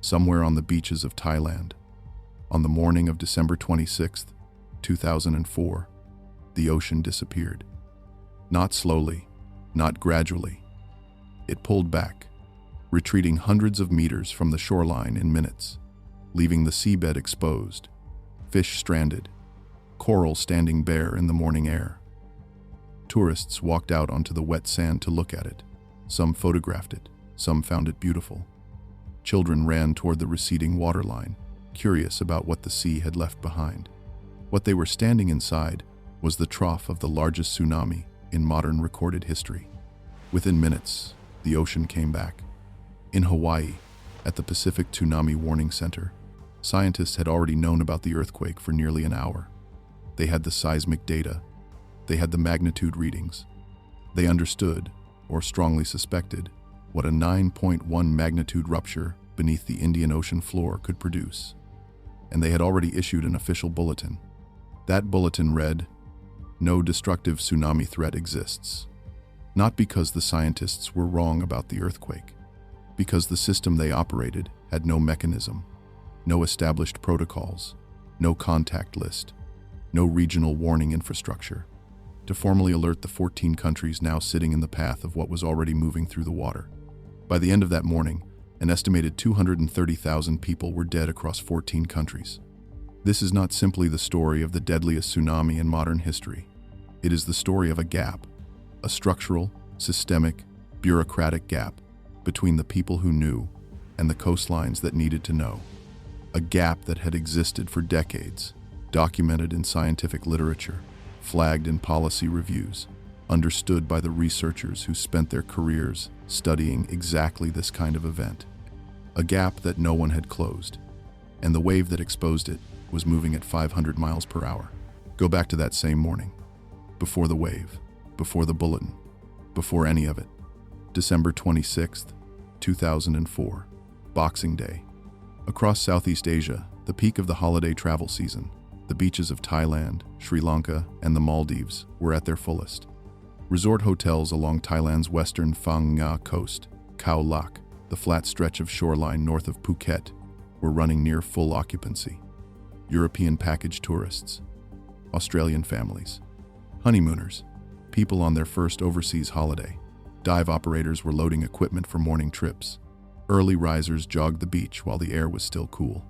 somewhere on the beaches of Thailand. On the morning of December 26, 2004, the ocean disappeared. Not slowly, not gradually. It pulled back, retreating hundreds of meters from the shoreline in minutes, leaving the seabed exposed, fish stranded, coral standing bare in the morning air. Tourists walked out onto the wet sand to look at it. Some photographed it, some found it beautiful. Children ran toward the receding waterline, curious about what the sea had left behind. What they were standing inside was the trough of the largest tsunami in modern recorded history. Within minutes, the ocean came back. In Hawaii, at the Pacific Tsunami Warning Centre, scientists had already known about the earthquake for nearly an hour. They had the seismic data. They had the magnitude readings. They understood, or strongly suspected, what a 9.1 magnitude rupture beneath the Indian Ocean floor could produce. And they had already issued an official bulletin. That bulletin read, "No destructive tsunami threat exists." Not because the scientists were wrong about the earthquake, because the system they operated had no mechanism, no established protocols, no contact list, no regional warning infrastructure, to formally alert the 14 countries now sitting in the path of what was already moving through the water. By the end of that morning, an estimated 230,000 people were dead across 14 countries. This is not simply the story of the deadliest tsunami in modern history. It is the story of a gap, a structural, systemic, bureaucratic gap between the people who knew and the coastlines that needed to know. A gap that had existed for decades, documented in scientific literature, flagged in policy reviews, understood by the researchers who spent their careers studying exactly this kind of event. A gap that no one had closed, and the wave that exposed it was moving at 500 miles per hour. Go back to that same morning, before the wave, before the bulletin, before any of it. December 26th, 2004, Boxing Day. Across Southeast Asia, the peak of the holiday travel season, the beaches of Thailand, Sri Lanka, and the Maldives were at their fullest. Resort hotels along Thailand's western Phang Nga coast, Khao Lak, the flat stretch of shoreline north of Phuket, were running near full occupancy. European package tourists, Australian families, honeymooners, people on their first overseas holiday, dive operators were loading equipment for morning trips. Early risers jogged the beach while the air was still cool.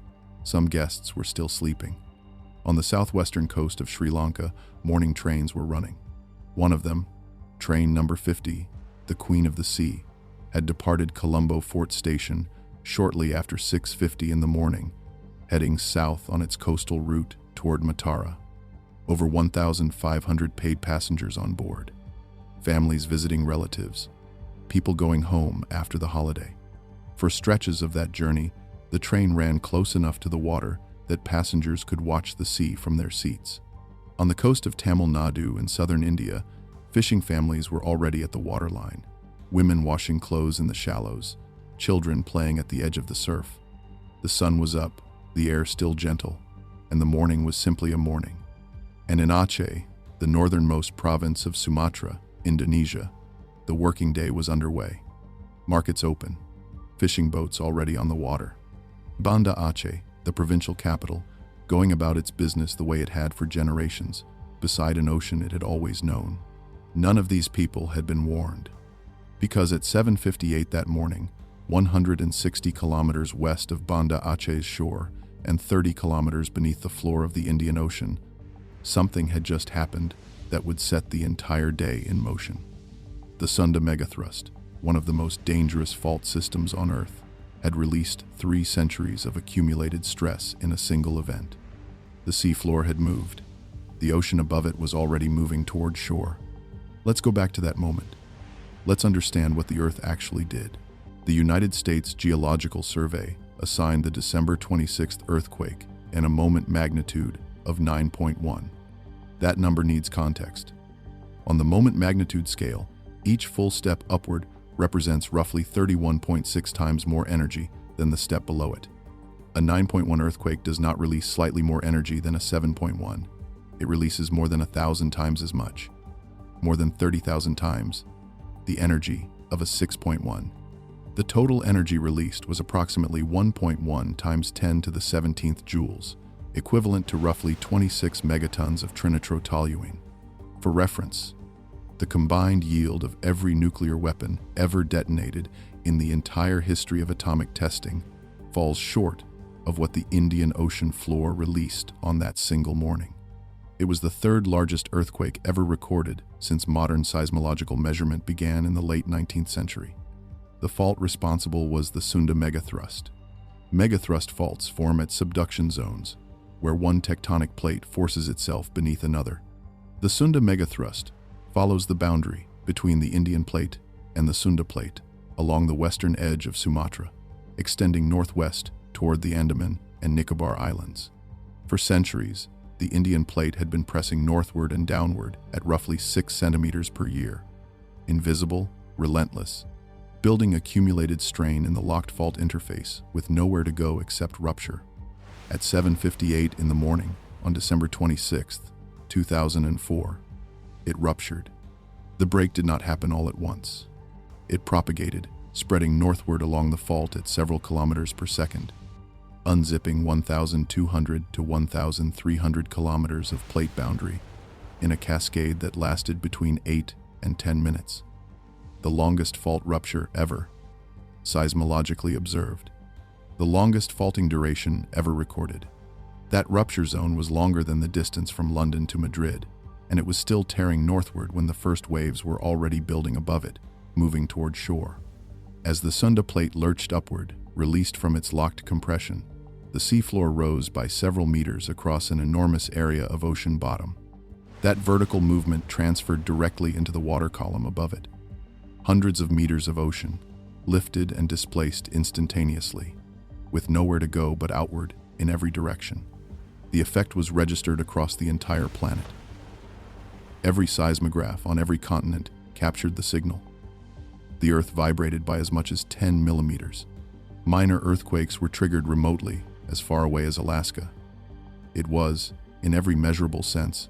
Some guests were still sleeping. On the southwestern coast of Sri Lanka, morning trains were running. One of them, train number 50, the Queen of the Sea, had departed Colombo Fort Station shortly after 6:50 in the morning, heading south on its coastal route toward Matara. Over 1,500 paid passengers on board. Families visiting relatives. People going home after the holiday. For stretches of that journey, the train ran close enough to the water that passengers could watch the sea from their seats. On the coast of Tamil Nadu in southern India, fishing families were already at the waterline. Women washing clothes in the shallows, children playing at the edge of the surf. The sun was up, the air still gentle, and the morning was simply a morning. And in Aceh, the northernmost province of Sumatra, Indonesia, the working day was underway. Markets open, fishing boats already on the water. Banda Aceh, the provincial capital, going about its business the way it had for generations, beside an ocean it had always known. None of these people had been warned. Because at 7:58 that morning, 160 kilometers west of Banda Aceh's shore and 30 kilometers beneath the floor of the Indian Ocean, something had just happened that would set the entire day in motion. The Sunda megathrust, one of the most dangerous fault systems on Earth, had released 3 centuries of accumulated stress in a single event. The seafloor had moved. The ocean above it was already moving toward shore. Let's go back to that moment. Let's understand what the Earth actually did. The United States Geological Survey assigned the December 26th earthquake a moment magnitude of 9.1. That number needs context. On the moment magnitude scale, each full step upward represents roughly 31.6 times more energy than the step below it. A 9.1 earthquake does not release slightly more energy than a 7.1. It releases more than 1,000 times as much, more than 30,000 times the energy of a 6.1. The total energy released was approximately 1.1 times 10 to the 17th joules, equivalent to roughly 26 megatons of trinitrotoluene. For reference, the combined yield of every nuclear weapon ever detonated in the entire history of atomic testing falls short of what the Indian Ocean floor released on that single morning. It was the third largest earthquake ever recorded since modern seismological measurement began in the late 19th century. The fault responsible was the Sunda megathrust. Megathrust faults form at subduction zones, where one tectonic plate forces itself beneath another. The Sunda megathrust follows the boundary between the Indian plate and the Sunda plate along the western edge of Sumatra, extending northwest toward the Andaman and Nicobar Islands. For centuries, the Indian plate had been pressing northward and downward at roughly 6 centimeters per year. Invisible, relentless, building accumulated strain in the locked fault interface with nowhere to go except rupture. At 7:58 in the morning on December 26, 2004, it ruptured. The break did not happen all at once. It propagated, spreading northward along the fault at several kilometers per second, unzipping 1,200 to 1,300 kilometers of plate boundary in a cascade that lasted between 8 and 10 minutes. The longest fault rupture ever, seismologically observed. The longest faulting duration ever recorded. That rupture zone was longer than the distance from London to Madrid, and it was still tearing northward when the first waves were already building above it, moving toward shore. As the Sunda plate lurched upward, released from its locked compression, the seafloor rose by several meters across an enormous area of ocean bottom. That vertical movement transferred directly into the water column above it. Hundreds of meters of ocean, lifted and displaced instantaneously, with nowhere to go but outward in every direction. The effect was registered across the entire planet. Every seismograph on every continent captured the signal. The Earth vibrated by as much as 10 millimeters. Minor earthquakes were triggered remotely, as far away as Alaska. It was, in every measurable sense,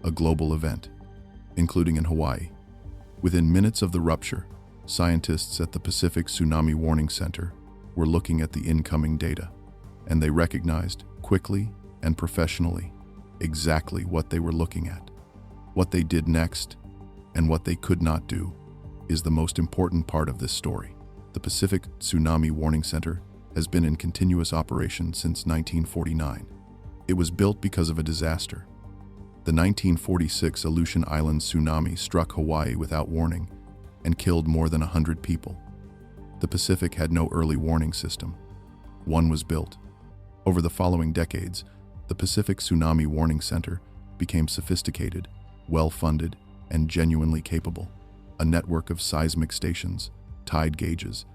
a global event, including in Hawaii. Within minutes of the rupture, scientists at the Pacific Tsunami Warning Centre were looking at the incoming data, and they recognized, quickly and professionally, exactly what they were looking at. What they did next, and what they could not do, is the most important part of this story. The Pacific Tsunami Warning Centre has been in continuous operation since 1949. It was built because of a disaster. The 1946 Aleutian Island tsunami struck Hawaii without warning and killed more than 100 people. The Pacific had no early warning system. One was built. Over the following decades, the Pacific Tsunami Warning Centre became sophisticated, well-funded, and genuinely capable. A network of seismic stations, tide gauges,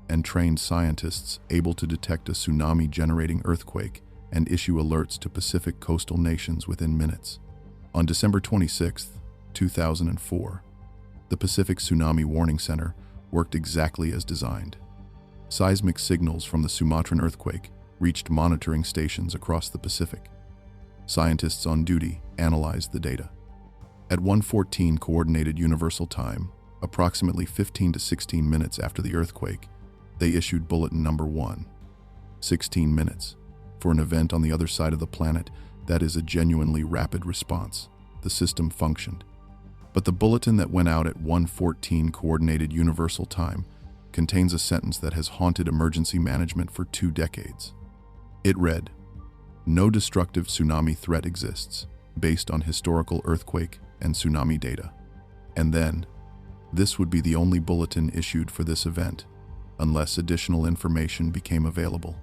and trained scientists able to detect a tsunami-generating earthquake and issue alerts to Pacific coastal nations within minutes. On December 26, 2004, the Pacific Tsunami Warning Centre worked exactly as designed. Seismic signals from the Sumatran earthquake reached monitoring stations across the Pacific. Scientists on duty analyzed the data. At 1:14 Coordinated Universal Time, approximately 15 to 16 minutes after the earthquake, they issued bulletin number 1. 16 minutes. For an event on the other side of the planet, that is a genuinely rapid response. The system functioned. But the bulletin that went out at 1:14 Coordinated Universal Time contains a sentence that has haunted emergency management for 2 decades. It read, "No destructive tsunami threat exists, based on historical earthquake and tsunami data." And then, this would be the only bulletin issued for this event, unless additional information became available.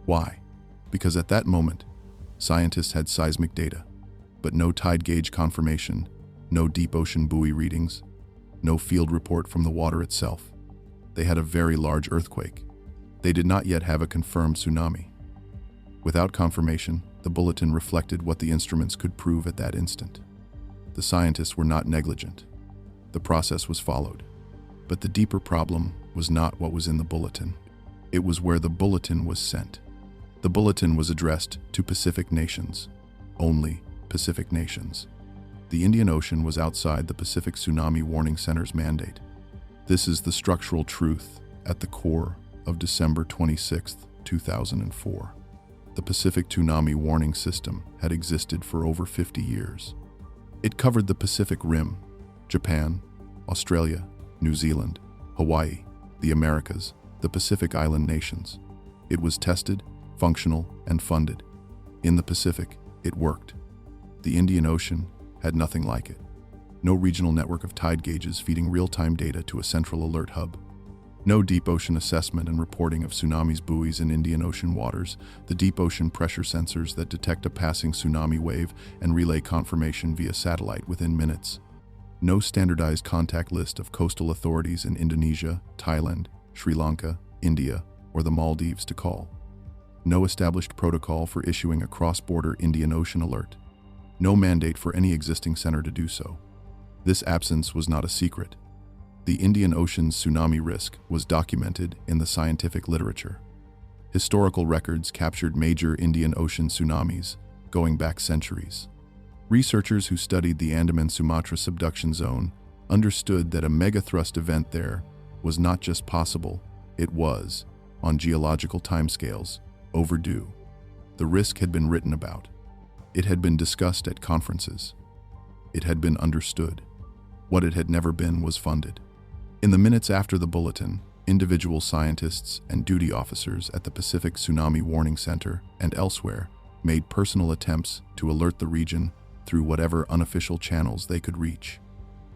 Why? Because at that moment, scientists had seismic data, but no tide gauge confirmation, no deep ocean buoy readings, no field report from the water itself. They had a very large earthquake. They did not yet have a confirmed tsunami. Without confirmation, the bulletin reflected what the instruments could prove at that instant. The scientists were not negligent. The process was followed. But the deeper problem was not what was in the bulletin. It was where the bulletin was sent. The bulletin was addressed to Pacific nations, only Pacific nations. The Indian Ocean was outside the Pacific Tsunami Warning Centre's mandate. This is the structural truth at the core of December 26, 2004. The Pacific Tsunami Warning System had existed for over 50 years. It covered the Pacific Rim, Japan, Australia, New Zealand, Hawaii, the Americas, the Pacific Island nations. It was tested, functional, and funded. In the Pacific, it worked. The Indian Ocean had nothing like it. No regional network of tide gauges feeding real-time data to a central alert hub. No deep ocean assessment and reporting of tsunamis buoys in Indian Ocean waters, the deep ocean pressure sensors that detect a passing tsunami wave and relay confirmation via satellite within minutes. No standardized contact list of coastal authorities in Indonesia, Thailand, Sri Lanka, India, or the Maldives to call. No established protocol for issuing a cross-border Indian Ocean alert. No mandate for any existing center to do so. This absence was not a secret. The Indian Ocean's tsunami risk was documented in the scientific literature. Historical records captured major Indian Ocean tsunamis, going back centuries. Researchers who studied the Andaman-Sumatra subduction zone understood that a megathrust event there was not just possible, it was, on geological timescales, overdue. The risk had been written about. It had been discussed at conferences. It had been understood. What it had never been was funded. In the minutes after the bulletin, individual scientists and duty officers at the Pacific Tsunami Warning Centre and elsewhere made personal attempts to alert the region through whatever unofficial channels they could reach.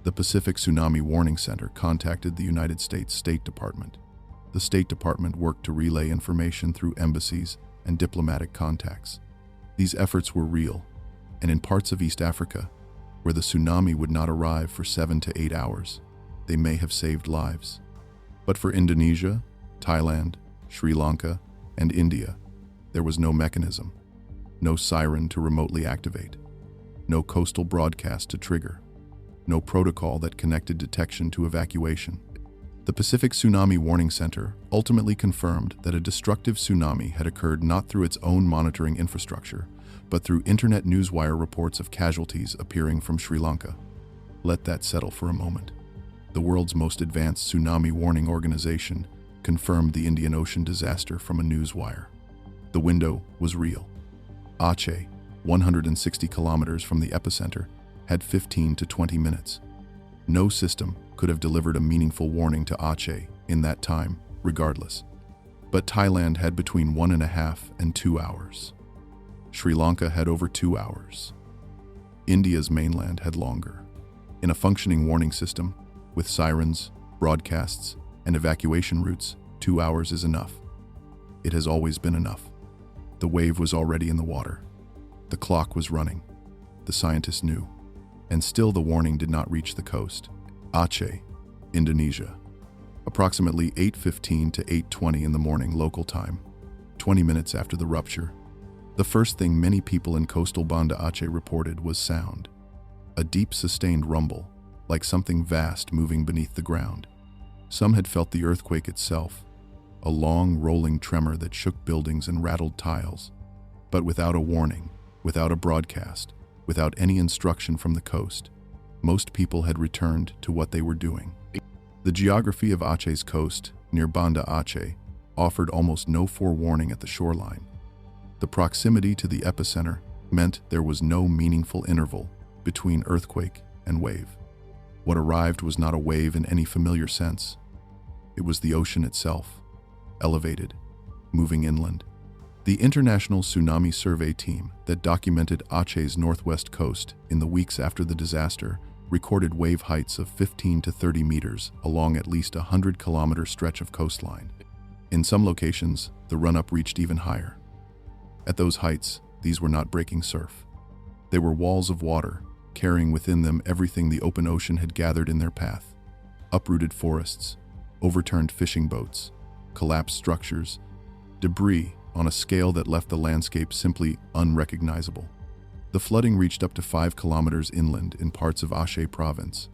The Pacific Tsunami Warning Centre contacted the United States State Department. The State Department worked to relay information through embassies and diplomatic contacts. These efforts were real, and in parts of East Africa, where the tsunami would not arrive for 7 to 8 hours, they may have saved lives. But for Indonesia, Thailand, Sri Lanka, and India, there was no mechanism, no siren to remotely activate, no coastal broadcast to trigger, no protocol that connected detection to evacuation. The Pacific Tsunami Warning Centre ultimately confirmed that a destructive tsunami had occurred not through its own monitoring infrastructure, but through internet newswire reports of casualties appearing from Sri Lanka. Let that settle for a moment. The world's most advanced tsunami warning organization confirmed the Indian Ocean disaster from a newswire. The window was real. Aceh, 160 kilometers from the epicenter, had 15 to 20 minutes. No system could have delivered a meaningful warning to Aceh in that time, regardless. But Thailand had between 1.5 and 2 hours. Sri Lanka had over 2 hours. India's mainland had longer. In a functioning warning system, with sirens, broadcasts, and evacuation routes, 2 hours is enough. It has always been enough. The wave was already in the water. The clock was running. The scientists knew. And still the warning did not reach the coast. Aceh, Indonesia. Approximately 8:15 to 8:20 in the morning local time, 20 minutes after the rupture, the first thing many people in coastal Banda Aceh reported was sound. A deep sustained rumble, like something vast moving beneath the ground. Some had felt the earthquake itself, a long rolling tremor that shook buildings and rattled tiles. But without a warning, without a broadcast, without any instruction from the coast, most people had returned to what they were doing. The geography of Aceh's coast, near Banda Aceh, offered almost no forewarning at the shoreline. The proximity to the epicenter meant there was no meaningful interval between earthquake and wave. What arrived was not a wave in any familiar sense. It was the ocean itself, elevated, moving inland. The International Tsunami Survey team that documented Aceh's northwest coast in the weeks after the disaster recorded wave heights of 15 to 30 meters along at least a 100-kilometer stretch of coastline. In some locations, the run-up reached even higher. At those heights, these were not breaking surf. They were walls of water, carrying within them everything the open ocean had gathered in their path. Uprooted forests, overturned fishing boats, collapsed structures, debris on a scale that left the landscape simply unrecognizable. The flooding reached up to 5 kilometers inland in parts of Aceh province.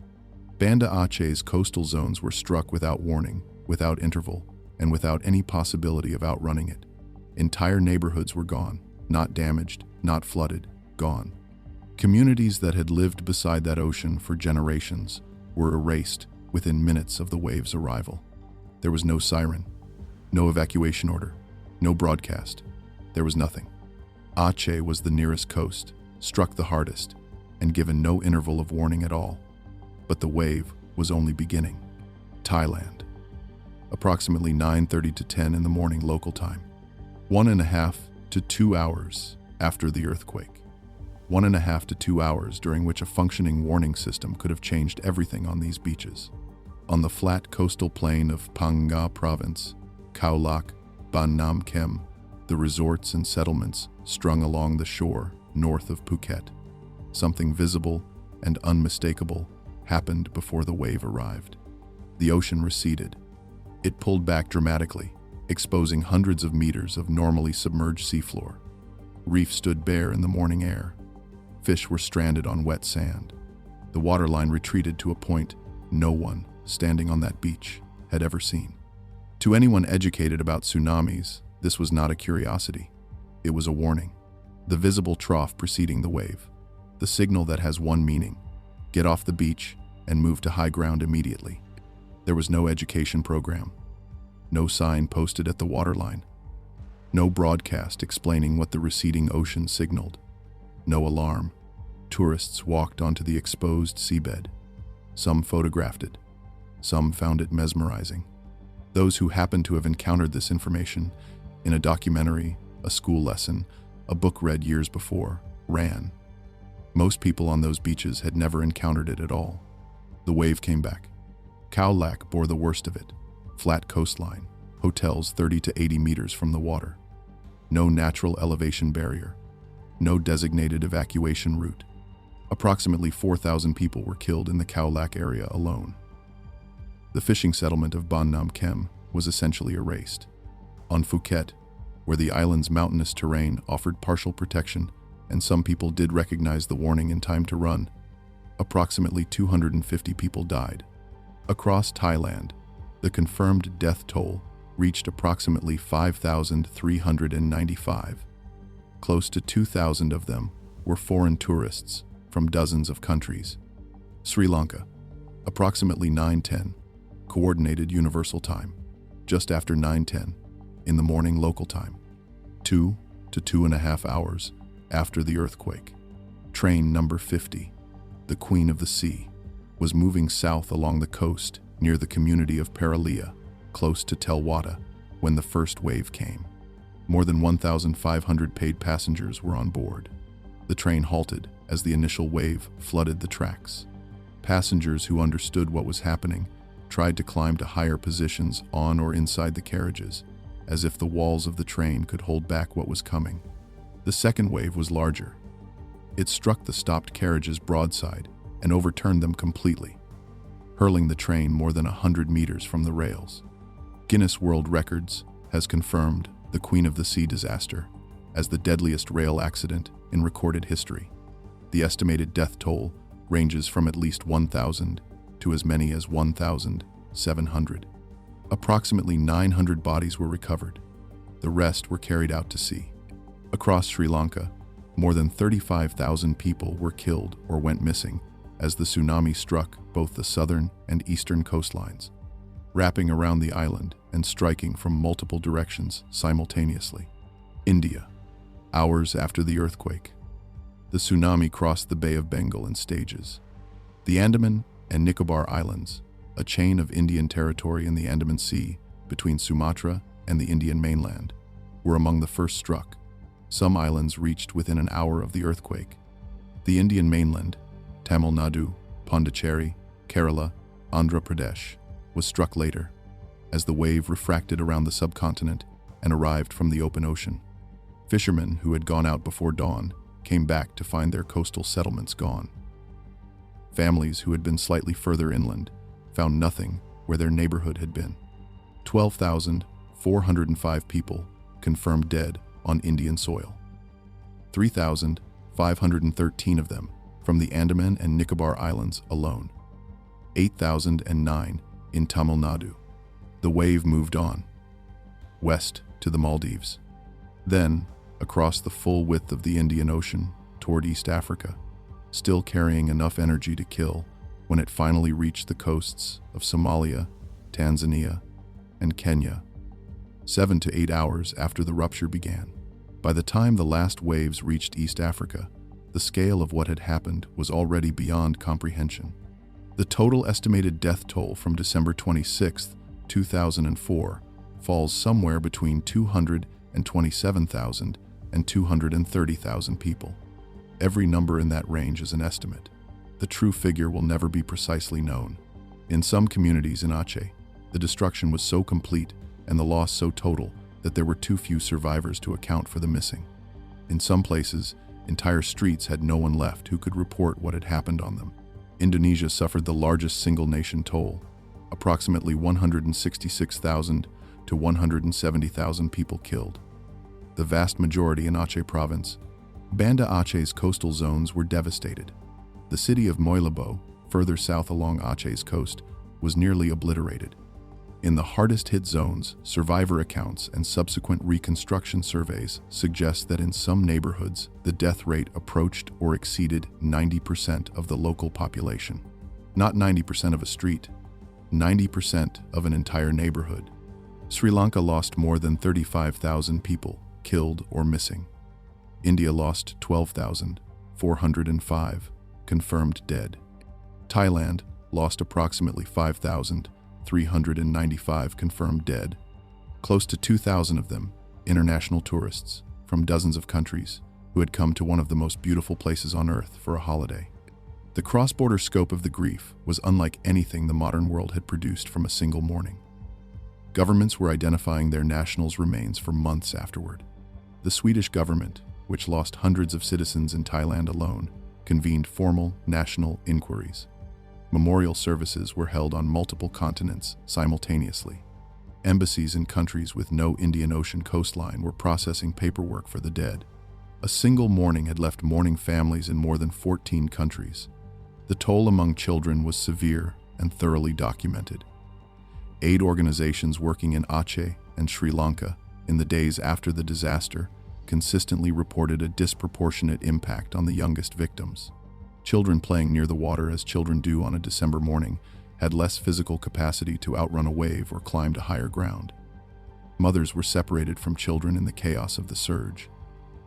Banda Aceh's coastal zones were struck without warning, without interval, and without any possibility of outrunning it. Entire neighborhoods were gone, not damaged, not flooded, gone. Communities that had lived beside that ocean for generations were erased within minutes of the wave's arrival. There was no siren, no evacuation order, no broadcast. There was nothing. Aceh was the nearest coast, struck the hardest, and given no interval of warning at all. But the wave was only beginning. Thailand. Approximately 9:30 to 10 in the morning local time. 1.5 to 2 hours after the earthquake. 1.5 to 2 hours during which a functioning warning system could have changed everything on these beaches. On the flat coastal plain of Phang Nga Province, Khao Lak, Ban Nam Kem, the resorts and settlements strung along the shore north of Phuket. Something visible and unmistakable happened before the wave arrived. The ocean receded. It pulled back dramatically, exposing hundreds of meters of normally submerged seafloor. Reefs stood bare in the morning air. Fish were stranded on wet sand. The waterline retreated to a point no one standing on that beach had ever seen. To anyone educated about tsunamis, this was not a curiosity. It was a warning. The visible trough preceding the wave. The signal that has one meaning: get off the beach and move to high ground immediately. There was no education program. No sign posted at the waterline. No broadcast explaining what the receding ocean signaled. No alarm. Tourists walked onto the exposed seabed. Some photographed it. Some found it mesmerizing. Those who happened to have encountered this information in a documentary, a school lesson, a book read years before, ran. Most people on those beaches had never encountered it at all. The wave came back. Khao Lak bore the worst of it. Flat coastline, hotels 30 to 80 meters from the water. No natural elevation barrier. No designated evacuation route. Approximately 4,000 people were killed in the Khao Lak area alone. The fishing settlement of Ban Nam Kem was essentially erased. On Phuket, where the island's mountainous terrain offered partial protection and some people did recognize the warning in time to run, approximately 250 people died. Across Thailand, the confirmed death toll reached approximately 5,395. Close to 2,000 of them were foreign tourists from dozens of countries. Sri Lanka, approximately 9:10, Coordinated Universal Time, just after 9:10 in the morning local time, 2 to 2.5 hours after the earthquake. Train number 50, the Queen of the Sea, was moving south along the coast near the community of Paralia, close to Telwata, when the first wave came. More than 1,500 paid passengers were on board. The train halted as the initial wave flooded the tracks. Passengers who understood what was happening tried to climb to higher positions on or inside the carriages, as if the walls of the train could hold back what was coming. The second wave was larger. It struck the stopped carriages broadside and overturned them completely, hurling the train more than 100 meters from the rails. Guinness World Records has confirmed the Queen of the Sea disaster as the deadliest rail accident in recorded history. The estimated death toll ranges from at least 1,000 to as many as 1,700. Approximately 900 bodies were recovered. The rest were carried out to sea. Across Sri Lanka, more than 35,000 people were killed or went missing as the tsunami struck both the southern and eastern coastlines, wrapping around the island and striking from multiple directions simultaneously. India. Hours after the earthquake, the tsunami crossed the Bay of Bengal in stages. The Andaman and Nicobar Islands, a chain of Indian territory in the Andaman Sea between Sumatra and the Indian mainland, were among the first struck. Some islands reached within an hour of the earthquake. The Indian mainland, Tamil Nadu, Pondicherry, Kerala, Andhra Pradesh, was struck later, as the wave refracted around the subcontinent and arrived from the open ocean. Fishermen who had gone out before dawn came back to find their coastal settlements gone. Families who had been slightly further inland found nothing where their neighborhood had been. 12,405 people confirmed dead on Indian soil. 3,513 of them from the Andaman and Nicobar Islands alone. 8,009 in Tamil Nadu. The wave moved on, west to the Maldives, then across the full width of the Indian Ocean toward East Africa, still carrying enough energy to kill when it finally reached the coasts of Somalia, Tanzania, and Kenya, 7 to 8 hours after the rupture began. By the time the last waves reached East Africa, the scale of what had happened was already beyond comprehension. The total estimated death toll from December 26, 2004, falls somewhere between 227,000 and 230,000 people. Every number in that range is an estimate. The true figure will never be precisely known. In some communities in Aceh, the destruction was so complete and the loss so total that there were too few survivors to account for the missing. In some places, entire streets had no one left who could report what had happened on them. Indonesia suffered the largest single-nation toll, approximately 166,000 to 170,000 people killed. The vast majority in Aceh province, Banda Aceh's coastal zones were devastated. The city of Moilebo, further south along Aceh's coast, was nearly obliterated. In the hardest-hit zones, survivor accounts and subsequent reconstruction surveys suggest that in some neighborhoods, the death rate approached or exceeded 90% of the local population. Not 90% of a street, 90% of an entire neighborhood. Sri Lanka lost more than 35,000 people, killed or missing. India lost 12,405, confirmed dead. Thailand lost approximately 5,395 confirmed dead. Close to 2,000 of them, international tourists from dozens of countries who had come to one of the most beautiful places on earth for a holiday. The cross-border scope of the grief was unlike anything the modern world had produced from a single morning. Governments were identifying their nationals' remains for months afterward. The Swedish government, which lost hundreds of citizens in Thailand alone, convened formal national inquiries. Memorial services were held on multiple continents simultaneously. Embassies in countries with no Indian Ocean coastline were processing paperwork for the dead. A single mourning had left mourning families in more than 14 countries. The toll among children was severe and thoroughly documented. Aid organizations working in Aceh and Sri Lanka in the days after the disaster consistently reported a disproportionate impact on the youngest victims. Children playing near the water as children do on a December morning had less physical capacity to outrun a wave or climb to higher ground. Mothers were separated from children in the chaos of the surge.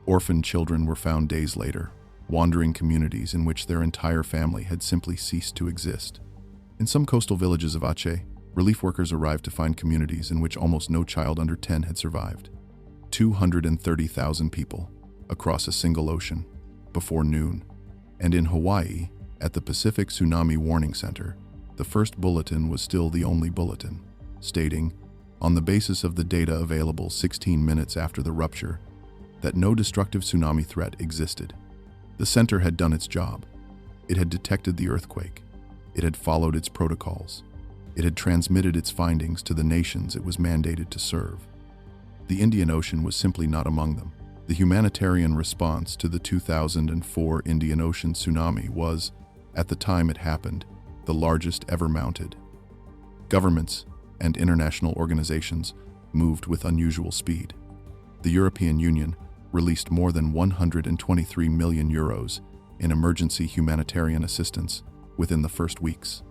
Orphaned children were found days later, wandering communities in which their entire family had simply ceased to exist. In some coastal villages of Aceh, relief workers arrived to find communities in which almost no child under 10 had survived. 230,000 people across a single ocean before noon. And in Hawaii, at the Pacific Tsunami Warning Centre, the first bulletin was still the only bulletin, stating, on the basis of the data available 16 minutes after the rupture, that no destructive tsunami threat existed. The center had done its job. It had detected the earthquake. It had followed its protocols. It had transmitted its findings to the nations it was mandated to serve. The Indian Ocean was simply not among them. The humanitarian response to the 2004 Indian Ocean tsunami was, at the time it happened, the largest ever mounted. Governments and international organizations moved with unusual speed. The European Union released more than 123 million euros in emergency humanitarian assistance within the first weeks.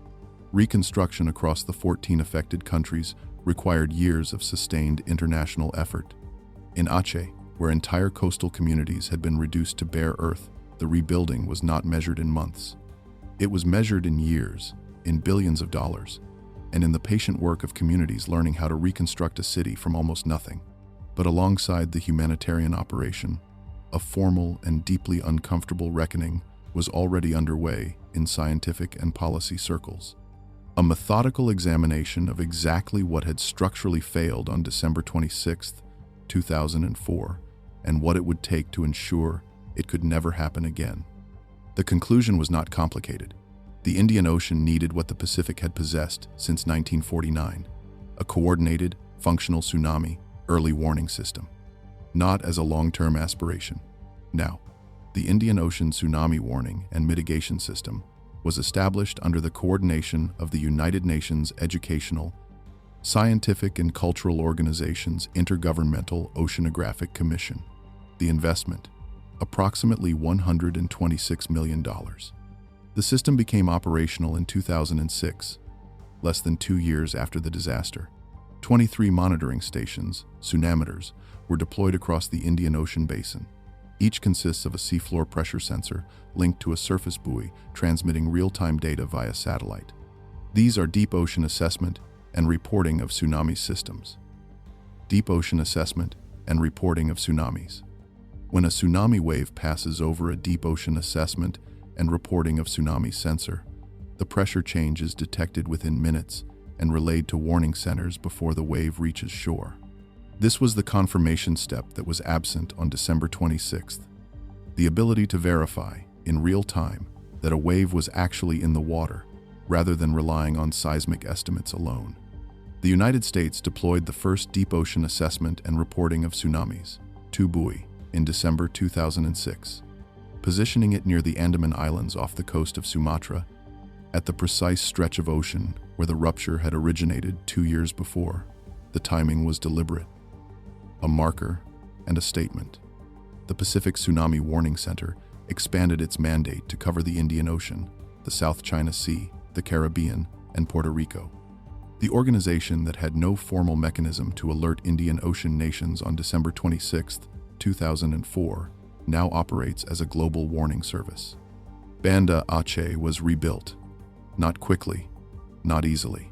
Reconstruction across the 14 affected countries required years of sustained international effort. In Aceh, where entire coastal communities had been reduced to bare earth, the rebuilding was not measured in months. It was measured in years, in billions of dollars, and in the patient work of communities learning how to reconstruct a city from almost nothing. But alongside the humanitarian operation, a formal and deeply uncomfortable reckoning was already underway in scientific and policy circles. A methodical examination of exactly what had structurally failed on December 26, 2004, and what it would take to ensure it could never happen again. The conclusion was not complicated. The Indian Ocean needed what the Pacific had possessed since 1949, a coordinated, functional tsunami early warning system, not as a long-term aspiration. Now, the Indian Ocean Tsunami Warning and Mitigation System was established under the coordination of the United Nations Educational, Scientific and Cultural Organization's Intergovernmental Oceanographic Commission. The investment, approximately $126 million. The system became operational in 2006, less than 2 years after the disaster. 23 monitoring stations, tsunameters, were deployed across the Indian Ocean basin. Each consists of a seafloor pressure sensor linked to a surface buoy transmitting real-time data via satellite. These are deep ocean assessment and reporting of tsunami systems. Deep ocean assessment and reporting of tsunamis. When a tsunami wave passes over a deep ocean assessment and reporting of tsunami sensor, the pressure change is detected within minutes and relayed to warning centers before the wave reaches shore. This was the confirmation step that was absent on December 26th. The ability to verify, in real time, that a wave was actually in the water, rather than relying on seismic estimates alone. The United States deployed the first deep ocean assessment and reporting of tsunamis, 2 buoy, in December 2006, positioning it near the Andaman Islands off the coast of Sumatra, at the precise stretch of ocean where the rupture had originated 2 years before. The timing was deliberate, a marker and a statement. The Pacific Tsunami Warning Centre expanded its mandate to cover the Indian Ocean, the South China Sea, the Caribbean, and Puerto Rico. The organization that had no formal mechanism to alert Indian Ocean nations on December 26, 2004, now operates as a global warning service. Banda Aceh was rebuilt, not quickly, not easily,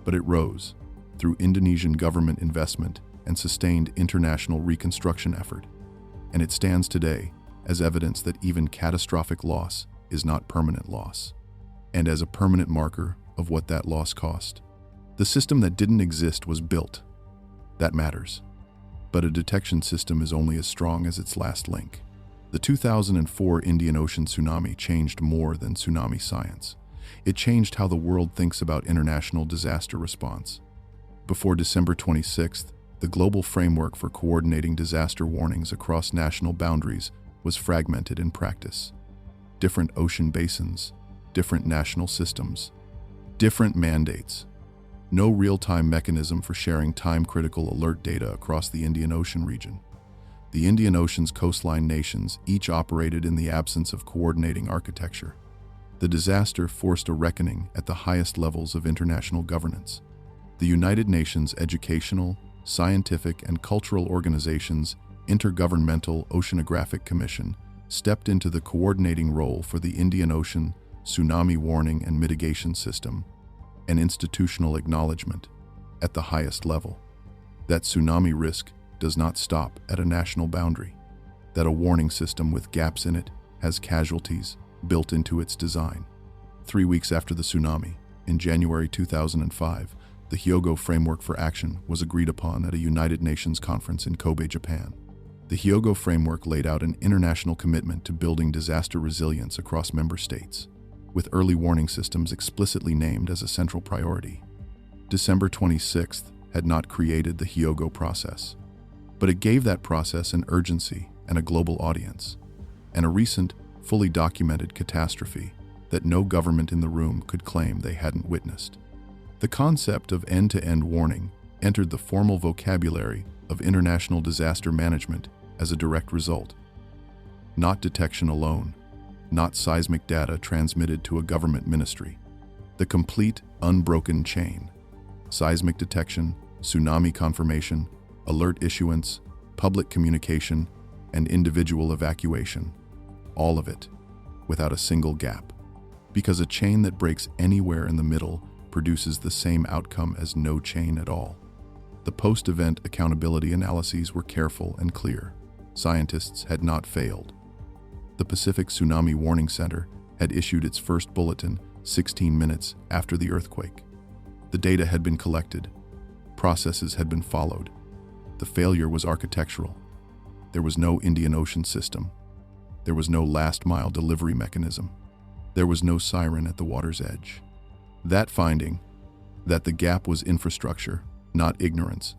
but it rose through Indonesian government investment and sustained international reconstruction effort, and it stands today as evidence that even catastrophic loss is not permanent loss, and as a permanent marker of what that loss cost. The system that didn't exist was built. That matters. But a detection system is only as strong as its last link. The 2004 Indian Ocean tsunami changed more than tsunami science. It changed how the world thinks about international disaster response. Before December 26th, the global framework for coordinating disaster warnings across national boundaries was fragmented in practice. Different ocean basins, different national systems, different mandates. No real-time mechanism for sharing time-critical alert data across the Indian Ocean region. The Indian Ocean's coastline nations each operated in the absence of coordinating architecture. The disaster forced a reckoning at the highest levels of international governance. The United Nations Educational, Scientific, and Cultural Organization's Intergovernmental Oceanographic Commission stepped into the coordinating role for the Indian Ocean Tsunami Warning and Mitigation System, an institutional acknowledgement at the highest level that tsunami risk does not stop at a national boundary, that a warning system with gaps in it has casualties built into its design. 3 weeks after the tsunami, in January 2005, the Hyogo Framework for Action was agreed upon at a United Nations conference in Kobe, Japan. The Hyogo Framework laid out an international commitment to building disaster resilience across member states, with early warning systems explicitly named as a central priority. December 26th had not created the Hyogo process, but it gave that process an urgency and a global audience, and a recent, fully documented catastrophe that no government in the room could claim they hadn't witnessed. The concept of end-to-end warning entered the formal vocabulary of international disaster management as a direct result. Not detection alone, not seismic data transmitted to a government ministry. The complete, unbroken chain. Seismic detection, tsunami confirmation, alert issuance, public communication, and individual evacuation. All of it, without a single gap. Because a chain that breaks anywhere in the middle produces the same outcome as no chain at all. The post-event accountability analyses were careful and clear. Scientists had not failed. The Pacific Tsunami Warning Centre had issued its first bulletin 16 minutes after the earthquake. The data had been collected. Processes had been followed. The failure was architectural. There was no Indian Ocean system. There was no last-mile delivery mechanism. There was no siren at the water's edge. That finding, that the gap was infrastructure, not ignorance,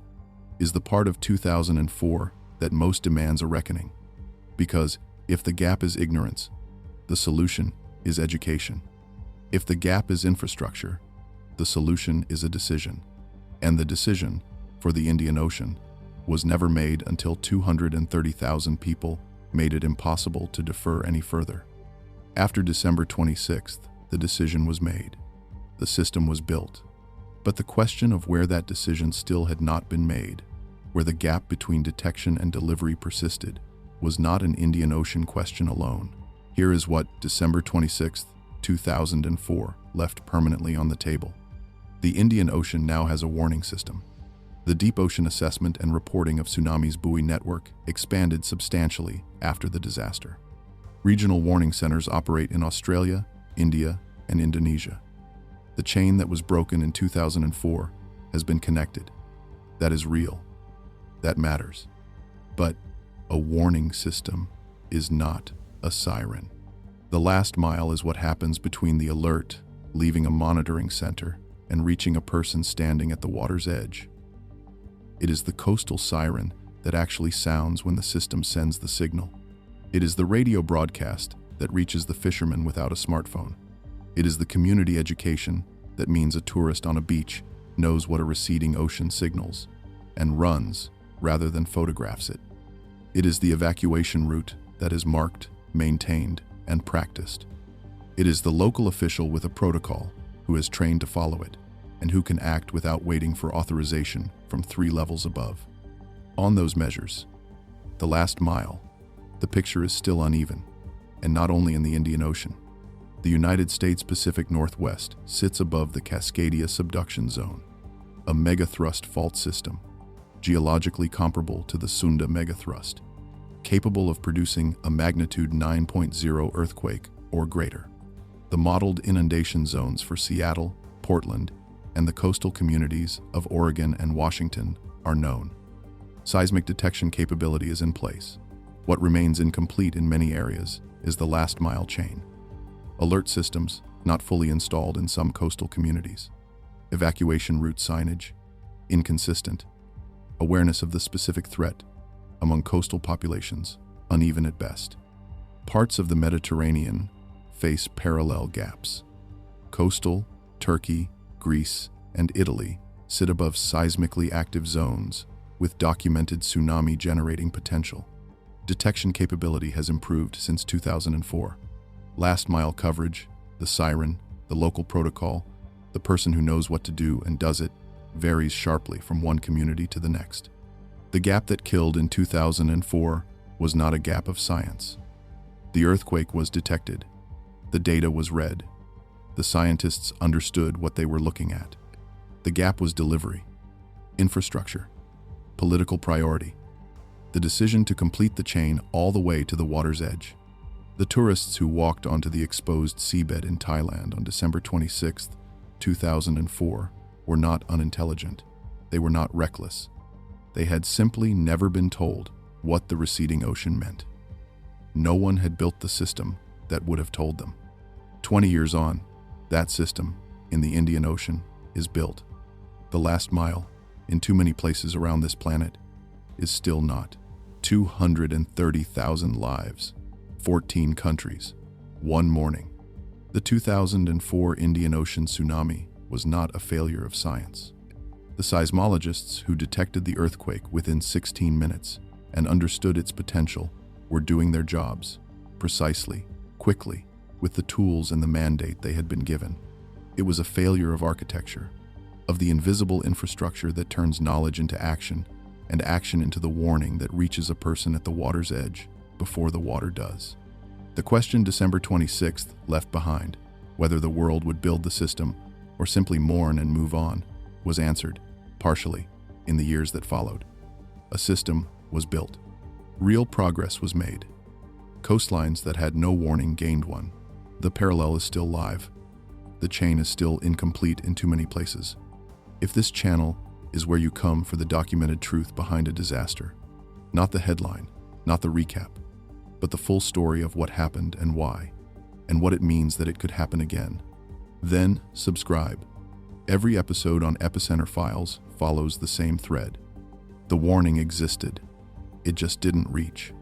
is the part of 2004 that most demands a reckoning. Because if the gap is ignorance, the solution is education. If the gap is infrastructure, the solution is a decision. And the decision, for the Indian Ocean, was never made until 230,000 people made it impossible to defer any further. After December 26th, the decision was made. The system was built. But the question of where that decision still had not been made, where the gap between detection and delivery persisted, was not an Indian Ocean question alone. Here is what December 26, 2004 left permanently on the table. The Indian Ocean now has a warning system. The deep ocean assessment and reporting of tsunamis buoy network expanded substantially after the disaster. Regional warning centers operate in Australia, India, and Indonesia. The chain that was broken in 2004 has been connected. That is real. That matters. But a warning system is not a siren. The last mile is what happens between the alert, leaving a monitoring center, and reaching a person standing at the water's edge. It is the coastal siren that actually sounds when the system sends the signal. It is the radio broadcast that reaches the fisherman without a smartphone. It is the community education that means a tourist on a beach knows what a receding ocean signals and runs rather than photographs it. It is the evacuation route that is marked, maintained, and practiced. It is the local official with a protocol who is trained to follow it and who can act without waiting for authorization from 3 levels above. On those measures, the last mile, the picture is still uneven, and not only in the Indian Ocean. The United States Pacific Northwest sits above the Cascadia subduction zone, a megathrust fault system, geologically comparable to the Sunda megathrust, capable of producing a magnitude 9.0 earthquake or greater. The modeled inundation zones for Seattle, Portland, and the coastal communities of Oregon and Washington are known. Seismic detection capability is in place. What remains incomplete in many areas is the last mile chain. Alert systems, not fully installed in some coastal communities. Evacuation route signage, inconsistent. Awareness of the specific threat among coastal populations, uneven at best. Parts of the Mediterranean face parallel gaps. Coastal, Turkey, Greece, and Italy sit above seismically active zones with documented tsunami-generating potential. Detection capability has improved since 2004. Last-mile coverage, the siren, the local protocol, the person who knows what to do and does it, varies sharply from one community to the next. The gap that killed in 2004 was not a gap of science. The earthquake was detected. The data was read. The scientists understood what they were looking at. The gap was delivery, infrastructure, political priority, the decision to complete the chain all the way to the water's edge. The tourists who walked onto the exposed seabed in Thailand on December 26, 2004, were not unintelligent. They were not reckless. They had simply never been told what the receding ocean meant. No one had built the system that would have told them. 20 years on, that system, in the Indian Ocean, is built. The last mile, in too many places around this planet, is still not. 230,000 lives, 14 countries, one morning. The 2004 Indian Ocean tsunami was not a failure of science. The seismologists who detected the earthquake within 16 minutes and understood its potential were doing their jobs, precisely, quickly, with the tools and the mandate they had been given. It was a failure of architecture, of the invisible infrastructure that turns knowledge into action, and action into the warning that reaches a person at the water's edge before the water does. The question December 26th left behind, whether the world would build the system or simply mourn and move on, was answered, partially, in the years that followed. A system was built. Real progress was made. Coastlines that had no warning gained one. The parallel is still live. The chain is still incomplete in too many places. If this channel is where you come for the documented truth behind a disaster, not the headline, not the recap, but the full story of what happened and why, and what it means that it could happen again, then subscribe. Every episode on Epicenter Files follows the same thread. The warning existed. It just didn't reach.